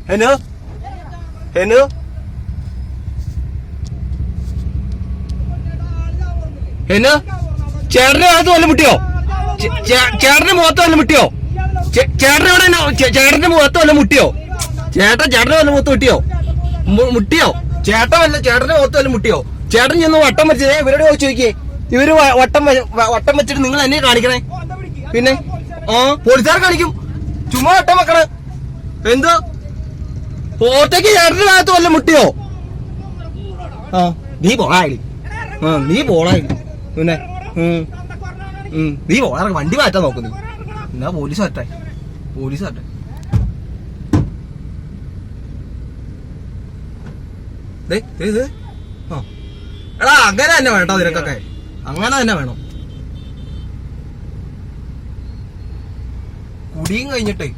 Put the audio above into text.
ഹെനു ഹെനു ഹെനു ചേട്ടന്റെ മുഖത്ത് വല്ലതും മുട്ടിയോ? ചേട്ടന്റെ മുഖത്ത് വല്ലതും മുട്ടിയോ? ചേട്ടൻ എവിടെ? ചേട്ടന്റെ മുഖത്ത് വല്ലതും മുട്ടിയോ? ചേട്ടന്റെ വല്ല മുഖത്ത് മുട്ടിയോ? മുട്ടിയോ? ചേട്ടന്റെ മുഖത്ത് വല്ലതും മുട്ടിയോ? ചേട്ടൻ ചെന്ന് വട്ടം വെച്ചതേ ഇവരോട് ചോദിക്കേ. ഇവര് വട്ടം വെച്ചിട്ട് നിങ്ങൾ എന്നെ കാണിക്കണേ. പിന്നെ പോലീസുകാർ കാണിക്കും. ചുമ്മാ വട്ടം വെക്കണേ. എന്തോ പോട്ടേക്ക് ചേട്ടന്റെ ഭാഗത്ത് വല്ല മുട്ടിയോ? നീ പോളായി. നീ പോളായി. പിന്നെ നീ പോളാ. വണ്ടി മാറ്റാൻ നോക്കുന്നു. എന്നാ പോലീസ് മാറ്റാൻ. എടാ അങ്ങനെ തന്നെ വേട്ടോ നിനക്കൊക്കെ. അങ്ങനെ തന്നെ വേണം. കുടിയും കഴിഞ്ഞിട്ടേ